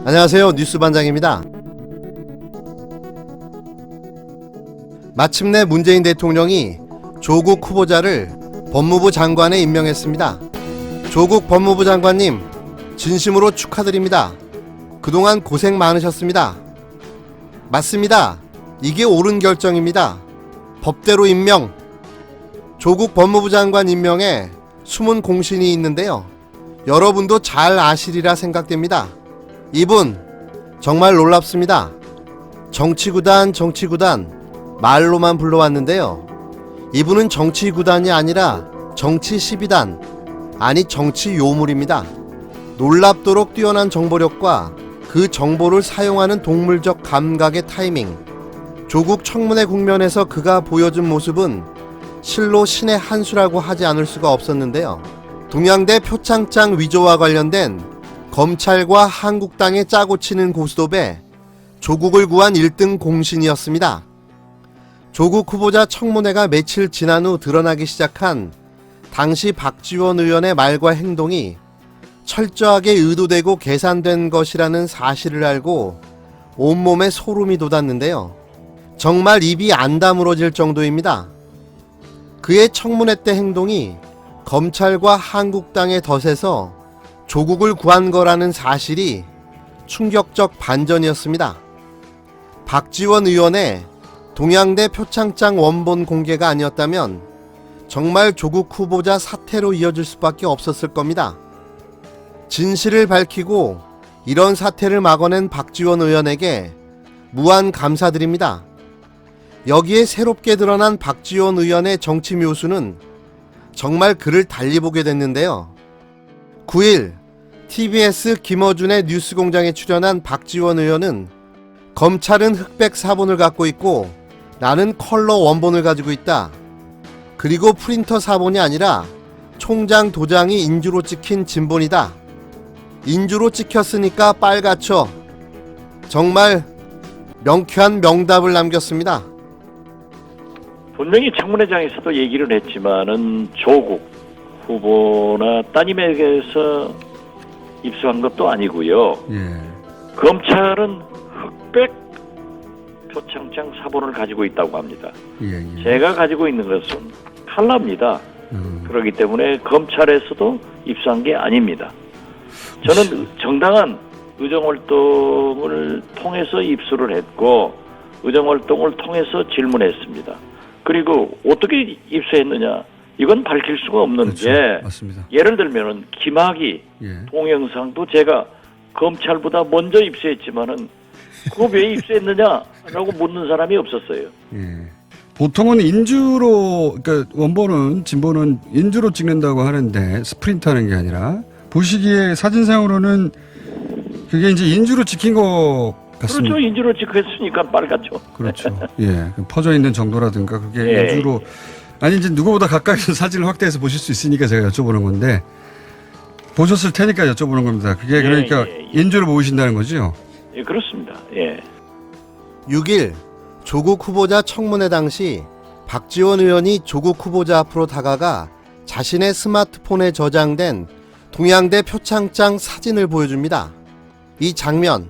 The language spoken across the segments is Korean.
안녕하세요. 뉴스반장입니다. 마침내 문재인 대통령이 조국 후보자를 법무부 장관에 임명했습니다. 조국 법무부 장관님, 진심으로 축하드립니다. 그동안 고생 많으셨습니다. 맞습니다. 이게 옳은 결정입니다. 법대로 임명. 조국 법무부 장관 임명에 숨은 공신이 있는데요. 여러분도 잘 아시리라 생각됩니다. 이분 정말 놀랍습니다. 정치구단 말로만 불러왔는데요. 이분은 정치구단이 아니라 정치 12단, 아니 정치 요물입니다. 놀랍도록 뛰어난 정보력과 그 정보를 사용하는 동물적 감각의 타이밍. 조국 청문회 국면에서 그가 보여준 모습은 실로 신의 한 수라고 하지 않을 수가 없었는데요. 동양대 표창장 위조와 관련된 검찰과 한국당의 짜고 치는 고스톱에 조국을 구한 1등 공신이었습니다. 조국 후보자 청문회가 며칠 지난 후 드러나기 시작한 당시 박지원 의원의 말과 행동이 철저하게 의도되고 계산된 것이라는 사실을 알고 온몸에 소름이 돋았는데요. 정말 입이 안 다물어질 정도입니다. 그의 청문회 때 행동이 검찰과 한국당의 덫에서 조국을 구한 거라는 사실이 충격적 반전이었습니다. 박지원 의원의 동양대 표창장 원본 공개가 아니었다면 정말 조국 후보자 사태로 이어질 수밖에 없었을 겁니다. 진실을 밝히고 이런 사태를 막아낸 박지원 의원에게 무한 감사드립니다. 여기에 새롭게 드러난 박지원 의원의 정치 묘수는 정말 그를 달리 보게 됐는데요. 9일 TBS 김어준의 뉴스공장에 출연한 박지원 의원은 검찰은 흑백 사본을 갖고 있고 나는 컬러 원본을 가지고 있다. 그리고 프린터 사본이 아니라 총장 도장이 인주로 찍힌 진본이다. 인주로 찍혔으니까 빨갛죠. 정말 명쾌한 명답을 남겼습니다. 분명히 청문회장에서도 얘기를 했지만은 조국 후보나 따님에게서 입수한 것도 아니고요. 검찰은 흑백 표창장 사본을 가지고 있다고 합니다. 제가 가지고 있는 것은 칼라입니다. 그렇기 때문에 검찰에서도 입수한 게 아닙니다. 저는 정당한 의정활동을 통해서 입수를 했고 의정활동을 통해서 질문했습니다. 그리고 어떻게 입수했느냐? 이건 밝힐 수가 없는 그렇죠. 게 맞습니다. 예를 들면은 김학의 동영상도 제가 검찰보다 먼저 입수했지만은 그거 왜 입수했느냐라고 묻는 사람이 없었어요. 보통은 인주로, 그러니까 원본은 진본은 인주로 찍는다고 하는데 스프린트하는 게 아니라 보시기에 사진상으로는 그게 이제 인주로 찍힌 것 같습니다. 그렇죠. 인주로 찍혔으니까 빨갛죠. 그렇죠. 퍼져 있는 정도라든가 그게 인주로 아니 이제 누구보다 가까이서 사진을 확대해서 보실 수 있으니까 제가 여쭤보는 건데 보셨을 테니까 여쭤보는 겁니다. 그게 그러니까 인주를 보이신다는 거죠? 예, 그렇습니다. 6일 조국 후보자 청문회 당시 박지원 의원이 조국 후보자 앞으로 다가가 자신의 스마트폰에 저장된 동양대 표창장 사진을 보여줍니다. 이 장면,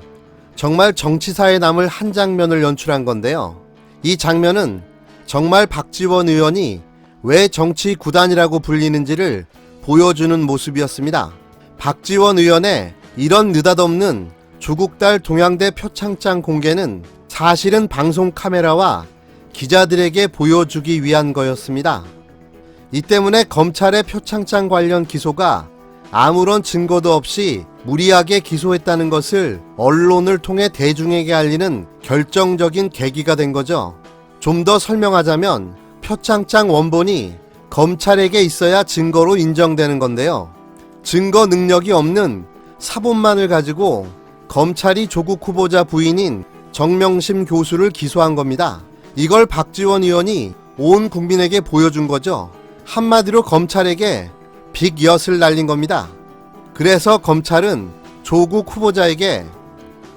정말 정치사에 남을 한 장면을 연출한 건데요. 이 장면은 정말 박지원 의원이 왜 정치 구단이라고 불리는지를 보여주는 모습이었습니다. 박지원 의원의 이런 느닷없는 조국 딸 동양대 표창장 공개는 사실은 방송 카메라와 기자들에게 보여주기 위한 거였습니다. 이 때문에 검찰의 표창장 관련 기소가 아무런 증거도 없이 무리하게 기소했다는 것을 언론을 통해 대중에게 알리는 결정적인 계기가 된 거죠. 좀 더 설명하자면 표창장 원본이 검찰에게 있어야 증거로 인정되는 건데요. 증거 능력이 없는 사본만을 가지고 검찰이 조국 후보자 부인인 정명심 교수를 기소한 겁니다. 이걸 박지원 의원이 온 국민에게 보여준 거죠. 한마디로 검찰에게 빅엿을 날린 겁니다. 그래서 검찰은 조국 후보자에게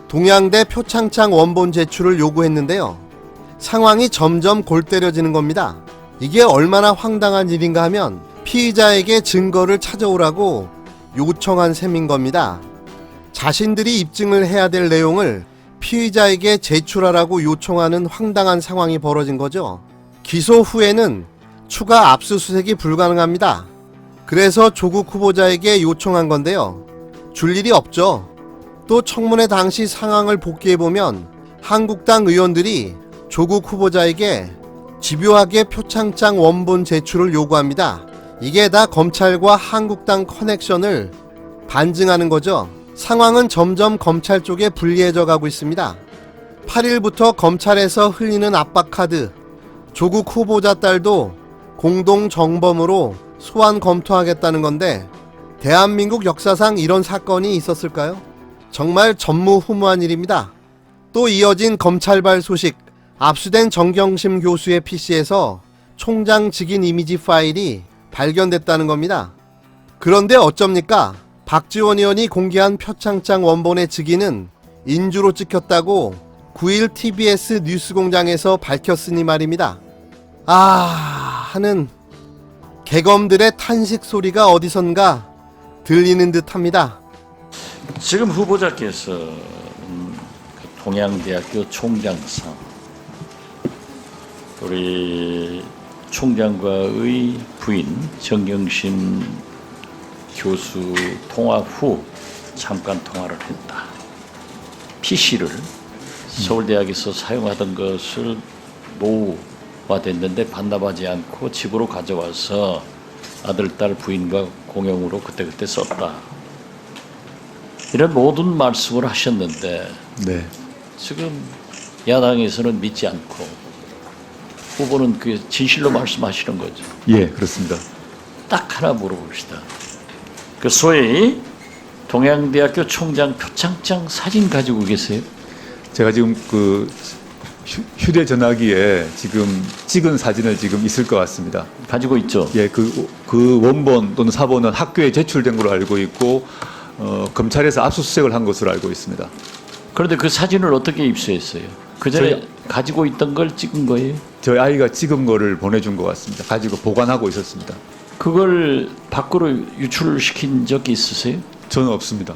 동양대 표창장 원본 제출을 요구했는데요. 상황이 점점 골 때려지는 겁니다. 이게 얼마나 황당한 일인가 하면 피의자에게 증거를 찾아오라고 요청한 셈인 겁니다. 자신들이 입증을 해야 될 내용을 피의자에게 제출하라고 요청하는 황당한 상황이 벌어진 거죠. 기소 후에는 추가 압수수색이 불가능합니다. 그래서 조국 후보자에게 요청한 건데요. 줄 일이 없죠. 또 청문회 당시 상황을 복기해보면 한국당 의원들이 조국 후보자에게 집요하게 표창장 원본 제출을 요구합니다. 이게 다 검찰과 한국당 커넥션을 반증하는 거죠. 상황은 점점 검찰 쪽에 불리해져 가고 있습니다. 8일부터 검찰에서 흘리는 압박카드, 조국 후보자 딸도 공동 정범으로 소환 검토하겠다는 건데 대한민국 역사상 이런 사건이 있었을까요? 정말 전무후무한 일입니다. 또 이어진 검찰발 소식, 압수된 정경심 교수의 PC에서 총장 직인 이미지 파일이 발견됐다는 겁니다. 그런데 어쩝니까? 박지원 의원이 공개한 표창장 원본의 직인은 인주로 찍혔다고 9일 TBS 뉴스공장에서 밝혔으니 말입니다. 하는 개검들의 탄식 소리가 어디선가 들리는 듯합니다. 지금 후보자께서 동양대학교 총장상, 우리 총장과의 부인 정경심 교수 통화 후 잠깐 통화를 했다. PC를 서울대학에서 사용하던 것을 노후화됐는데 반납하지 않고 집으로 가져와서 아들, 딸, 부인과 공용으로 그때그때 썼다. 이런 모든 말씀을 하셨는데 네. 지금 야당에서는 믿지 않고 후보는 그 진실로 말씀하시는 거죠. 예, 그렇습니다. 딱 하나 물어봅시다. 그 소위 동양대학교 총장 표창장 사진 가지고 계세요? 제가 지금 그 휴대전화기에 지금 찍은 사진을 지금 있을 것 같습니다. 가지고 있죠. 예, 그 원본 또는 사본은 학교에 제출된 걸로 알고 있고 검찰에서 압수수색을 한 것으로 알고 있습니다. 그런데 그 사진을 어떻게 입수했어요? 그 전에 가지고 있던 걸 찍은 거예요? 저희 아이가 찍은 거를 보내준 것 같습니다. 가지고 보관하고 있었습니다. 그걸 밖으로 유출시킨 적이 있으세요? 저는 없습니다.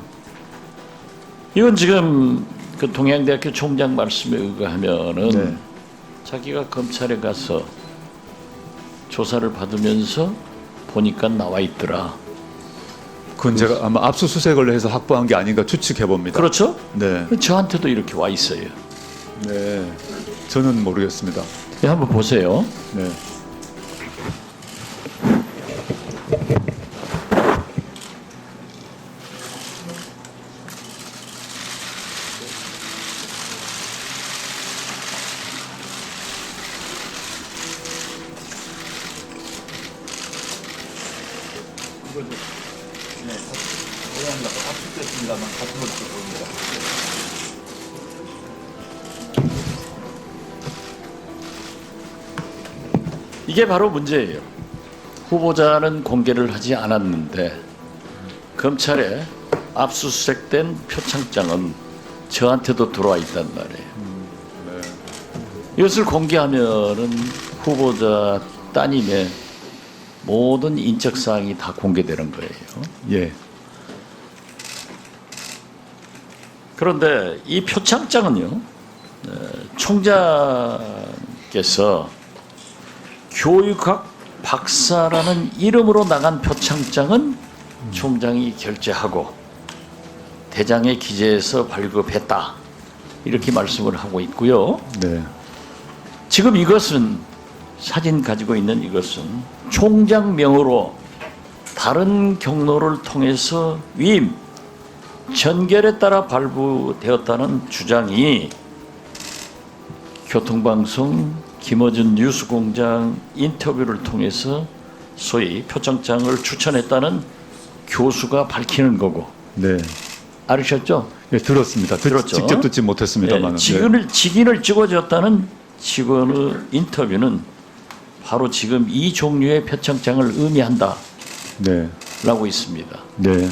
이건 지금 그 동양대학교 총장 말씀에 의거하면은 네. 자기가 검찰에 가서 조사를 받으면서 보니까 나와 있더라. 그건 제가 아마 압수수색을 해서 확보한 게 아닌가 추측해 봅니다. 그렇죠? 네. 저한테도 이렇게 와 있어요. 네. 저는 모르겠습니다. 네, 한번 보세요. 네. 이게 바로 문제예요. 후보자는 공개를 하지 않았는데 검찰에 압수수색된 표창장은 저한테도 들어와 있단 말이에요. 이것을 공개하면은 후보자 따님의 모든 인적 사항이 다 공개되는 거예요. 예. 그런데 이 표창장은요, 총장께서 교육학 박사라는 이름으로 나간 표창장은 총장이 결제하고 대장에 기재해서 발급했다. 이렇게 말씀을 하고 있고요. 네. 지금 이것은 사진 가지고 있는 이것은 총장 명으로 다른 경로를 통해서 위임, 전결에 따라 발부되었다는 주장이 교통방송 김어준 뉴스공장 인터뷰를 통해서 소위 표창장을 추천했다는 교수가 밝히는 거고. 네. 알으셨죠? 예, 들었습니다. 들었죠? 직접 듣지 못했습니다만. 직인을 찍어줬다는 직원의 인터뷰는 바로 지금 이 종류의 표창장을 의미한다. 네. 라고 있습니다. 네.